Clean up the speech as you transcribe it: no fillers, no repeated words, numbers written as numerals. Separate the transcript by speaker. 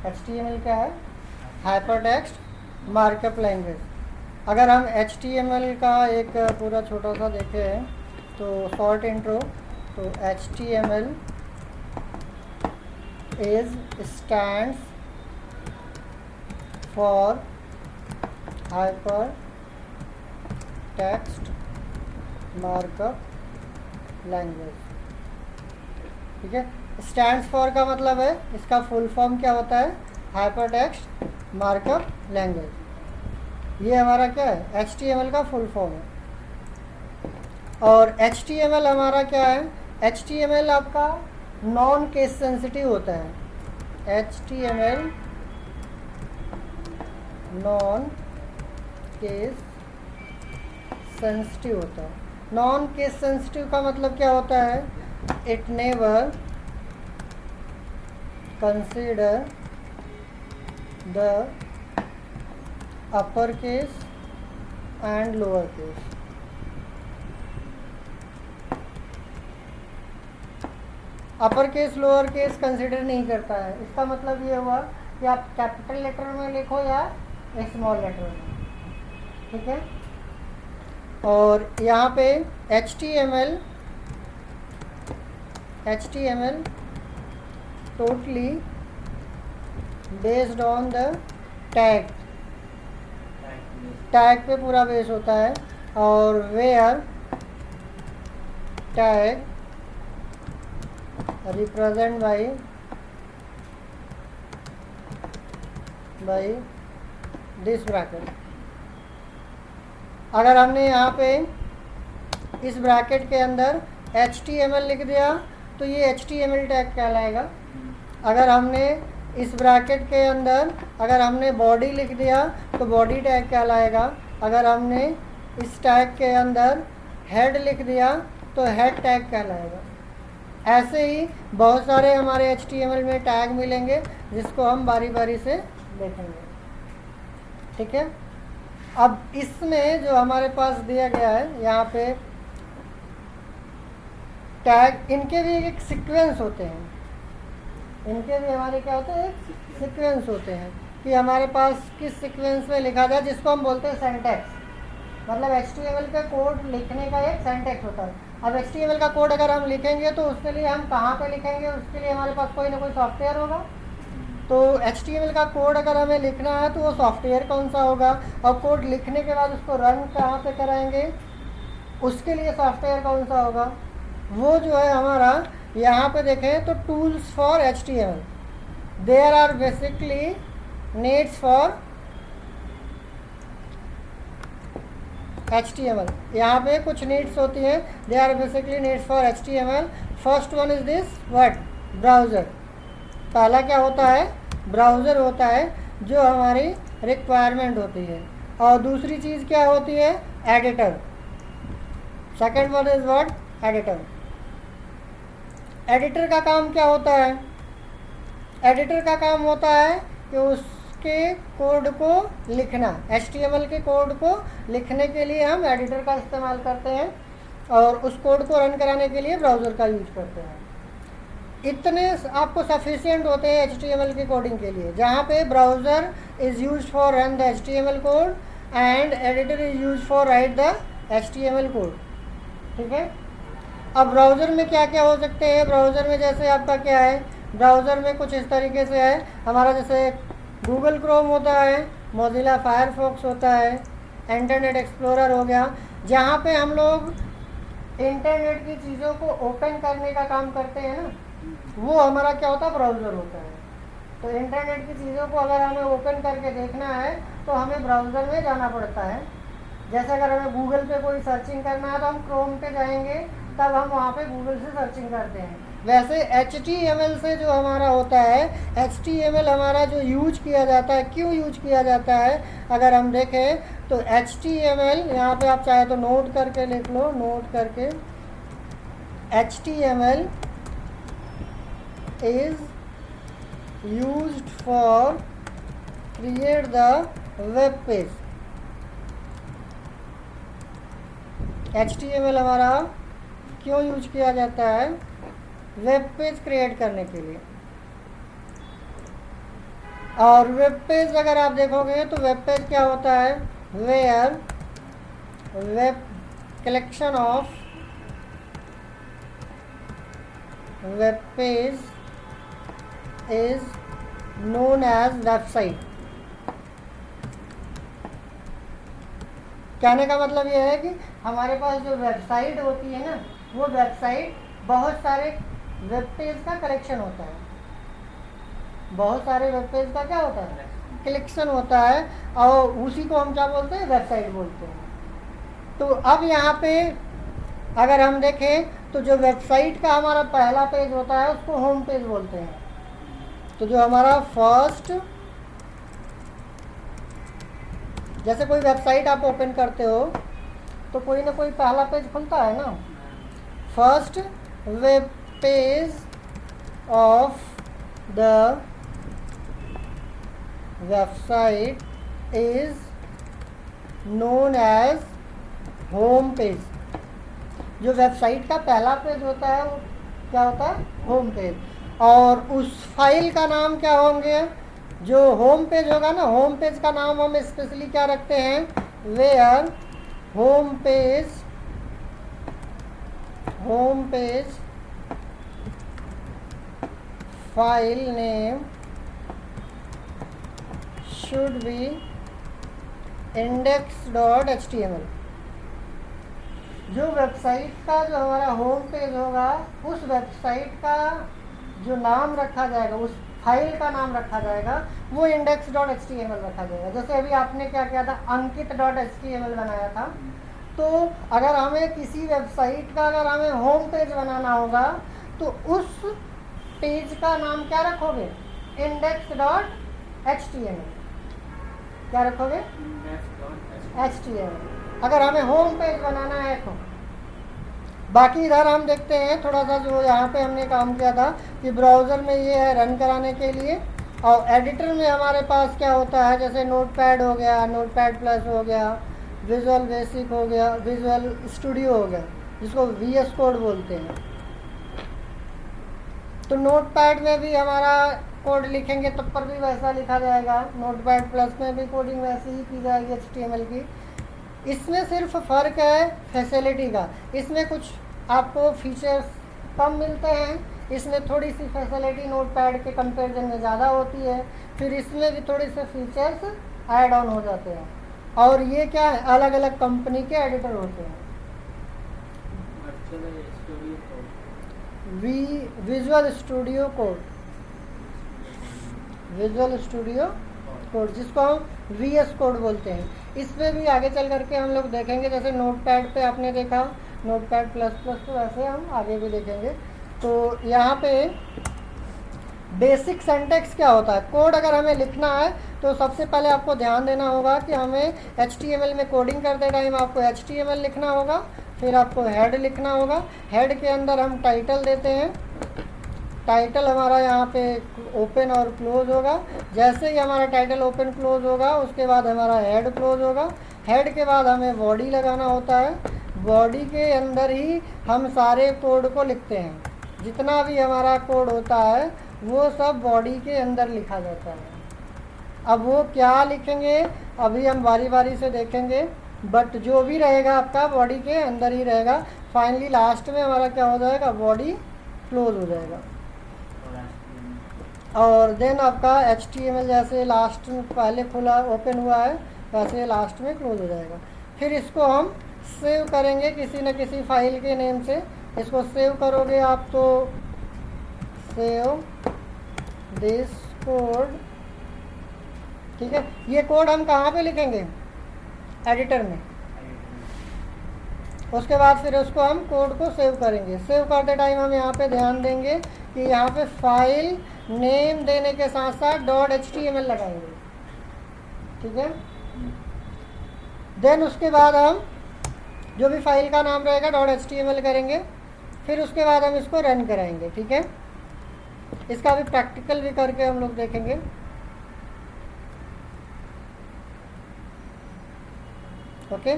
Speaker 1: HTML क्या है? Hypertext markup language. अगर हम HTML का एक पूरा छोटा सा देखें तो शॉर्ट इंट्रो, तो HTML is stands for hyper text markup language. ठीक है, स्टैंड्स फॉर का मतलब है, इसका फुल फॉर्म क्या होता है? Hyper text markup language. ये हमारा क्या है? HTML का फुल फॉर्म है। और HTML हमारा क्या है? HTML आपका नॉन केस सेंसिटिव होता है। HTML नॉन केस सेंसिटिव होता है। नॉन केस सेंसिटिव का मतलब क्या होता है? It never consider the upper case and lower case. Upper case lower case consider नहीं करता है। इसका मतलब ये हुआ कि आप कैपिटल लेटर में लिखो या स्मॉल लेटर में। ठीक है, और यहाँ पे HTML totally based on the tag पे पूरा बेस होता है। और where tag represent by this bracket. अगर हमने यहाँ पे इस ब्रैकेट के अंदर HTML लिख दिया तो ये HTML टैग कहलाएगा। अगर हमने इस ब्रैकेट के अंदर अगर हमने बॉडी लिख दिया तो बॉडी टैग कहलाएगा। अगर हमने इस टैग के अंदर हेड लिख दिया तो हेड टैग कहलाएगा। ऐसे ही बहुत सारे हमारे HTML में टैग मिलेंगे जिसको हम बारी बारी से देखेंगे। ठीक है, अब इसमें जो हमारे पास दिया गया है यहाँ पे टैग, इनके भी एक सीक्वेंस होते हैं। इनके भी हमारे क्या होते हैं? सीक्वेंस होते हैं कि हमारे पास किस सीक्वेंस में लिखा जाए, जिसको हम बोलते हैं सिंटैक्स। मतलब HTML का कोड लिखने का एक सिंटैक्स होता है। अब HTML का कोड अगर हम लिखेंगे तो उसके लिए हम कहाँ पे लिखेंगे? उसके लिए हमारे पास कोई ना कोई सॉफ्टवेयर होगा। तो HTML का कोड अगर हमें लिखना है तो वो सॉफ्टवेयर कौन सा होगा? और कोड लिखने के बाद उसको रन कहाँ पे कराएंगे? उसके लिए सॉफ्टवेयर कौन सा होगा? वो जो है हमारा यहाँ पे देखें तो tools for HTML, there are basically needs for HTML। यहाँ पे कुछ नीड्स होती हैं, they are basically needs for HTML। First one is this what? Browser. पहला क्या होता है? ब्राउज़र होता है जो हमारी रिक्वायरमेंट होती है। और दूसरी चीज़ क्या होती है? Editor. Second one is what? Editor. Editor का काम क्या होता है? एडिटर का काम होता है कि उसके कोड को लिखना। HTML के कोड को लिखने के लिए हम एडिटर का इस्तेमाल करते हैं और उस कोड को रन कराने के लिए ब्राउज़र का यूज करते हैं। इतने आपको सफिशिएंट होते हैं HTML के कोडिंग के लिए, जहाँ पे browser is use for run the HTML code and editor is use for right the HTML code. ठीक है, अब ब्राउज़र में क्या क्या हो सकते हैं? ब्राउज़र में जैसे आपका क्या है? ब्राउज़र में कुछ इस तरीके से है हमारा, जैसे गूगल क्रोम होता है, मोज़िला फायरफॉक्स होता है, इंटरनेट एक्सप्लोरर हो गया, जहाँ पे हम लोग इंटरनेट की चीज़ों को ओपन करने का काम करते हैं ना, वो हमारा क्या होता है? ब्राउज़र होता है। तो इंटरनेट की चीज़ों को अगर हमें ओपन करके देखना है तो हमें ब्राउज़र में जाना पड़ता है। जैसे अगर हमें गूगल पे कोई सर्चिंग करना है तो हम क्रोम पे जाएंगे, तब हम वहाँ पे गूगल से सर्चिंग करते हैं। वैसे HTML से जो हमारा होता है, HTML हमारा जो यूज किया जाता है, क्यों यूज किया जाता है अगर हम देखें तो HTML, यहाँ पे आप चाहे तो नोट करके लिख लो, नोट करके, HTML is used for create the web page. HTML हमारा क्यों यूज किया जाता है? वेब पेज क्रिएट करने के लिए। और वेब पेज अगर आप देखोगे तो वेब पेज क्या होता है, where web collection of web page is known as website. कहने का मतलब यह है कि हमारे पास जो वेबसाइट होती है ना, वो वेबसाइट बहुत सारे वेब पेज का कलेक्शन होता है, बहुत सारे वेब पेज का क्या होता है, कलेक्शन होता है, और उसी को हम क्या बोलते हैं, वेबसाइट बोलते हैं। तो अब यहाँ पे अगर हम देखें तो जो वेबसाइट का हमारा पहला पेज होता है उसको होम पेज बोलते हैं। तो जो हमारा फर्स्ट, जैसे कोई वेबसाइट आप ओपन करते हो तो कोई ना कोई पहला पेज खुलता है ना। First web page of the website is known age home page. जो वेबसाइट का पहला पेज होता है वो क्या होता है, होम पेज। और उस फाइल का नाम क्या होंगे, जो होम पेज होगा ना, होम पेज का नाम हम स्पेशली क्या रखते हैं, where home page file name should be index.html। जो वेबसाइट का जो हमारा होम पेज होगा, उस वेबसाइट का जो नाम रखा जाएगा, उस फाइल का नाम रखा जाएगा, वो index.html रखा जाएगा। जैसे अभी आपने क्या किया था, अंकित.html बनाया था। तो अगर हमें किसी वेबसाइट का अगर हमें होम पेज बनाना होगा तो उस पेज का नाम क्या रखोगे, index.html। क्या रखोगे, HTML, अगर हमें होम पेज बनाना है तो। बाकी इधर हम देखते हैं थोड़ा सा, जो यहाँ पे हमने काम किया था कि ब्राउज़र में ये है रन कराने के लिए, और एडिटर में हमारे पास क्या होता है, जैसे नोटपैड हो गया, नोटपैड प्लस हो गया, विजुअल बेसिक हो गया, विजुअल स्टूडियो हो गया, जिसको VS कोड बोलते हैं। तो नोटपैड में भी हमारा कोड लिखेंगे तब पर भी वैसा लिखा जाएगा, नोटपैड प्लस में भी कोडिंग वैसे ही की जाएगी HTML की। इसमें सिर्फ फ़र्क है फैसिलिटी का, इसमें कुछ आपको फीचर्स कम मिलते हैं, इसमें थोड़ी सी फैसिलिटी नोटपैड के कंपैरिजन में ज़्यादा होती है, फिर इसमें भी थोड़े से फीचर्स ऐड ऑन हो जाते हैं। और ये क्या है, अलग अलग कंपनी के एडिटर होते हैं। विजुअल स्टूडियो कोड, जिसको हम VS कोड बोलते हैं। इसमें भी आगे चल करके हम लोग देखेंगे, जैसे नोटपैड पे आपने देखा नोटपैड प्लस, तो वैसे हम आगे भी देखेंगे। तो यहाँ पे बेसिक सिंटैक्स क्या होता है, कोड अगर हमें लिखना है तो सबसे पहले आपको ध्यान देना होगा कि हमें HTML में कोडिंग करते टाइम आपको HTML लिखना होगा, फिर आपको हेड लिखना होगा। हेड के अंदर हम टाइटल देते हैं, टाइटल हमारा यहाँ पे ओपन और क्लोज होगा। जैसे ही हमारा टाइटल ओपन क्लोज होगा उसके बाद हमारा हेड क्लोज होगा। हेड के बाद हमें बॉडी लगाना होता है, बॉडी के अंदर ही हम सारे कोड को लिखते हैं। जितना भी हमारा कोड होता है वो सब बॉडी के अंदर लिखा जाता है। अब वो क्या लिखेंगे अभी हम बारी बारी से देखेंगे, बट जो भी रहेगा आपका बॉडी के अंदर ही रहेगा। फाइनली लास्ट में हमारा क्या हो जाएगा, बॉडी क्लोज हो जाएगा। और देन आपका HTML जैसे लास्ट में पहले खुला ओपन हुआ है वैसे लास्ट में क्लोज हो जाएगा। फिर इसको हम सेव करेंगे किसी न किसी फाइल के नेम से। इसको सेव करोगे आप तो सेव दिस कोड, ठीक है। ये कोड हम कहाँ पे लिखेंगे, एडिटर में। उसके बाद फिर उसको हम कोड को सेव करेंगे। सेव करते टाइम हम यहाँ पे ध्यान देंगे कि यहाँ पे फाइल नेम देने के साथ साथ .html लगाएंगे, ठीक है। देन उसके बाद हम जो भी फाइल का नाम रहेगा .html करेंगे, फिर उसके बाद हम इसको रन कराएंगे, ठीक है। इसका भी प्रैक्टिकल भी करके हम लोग देखेंगे। ओके।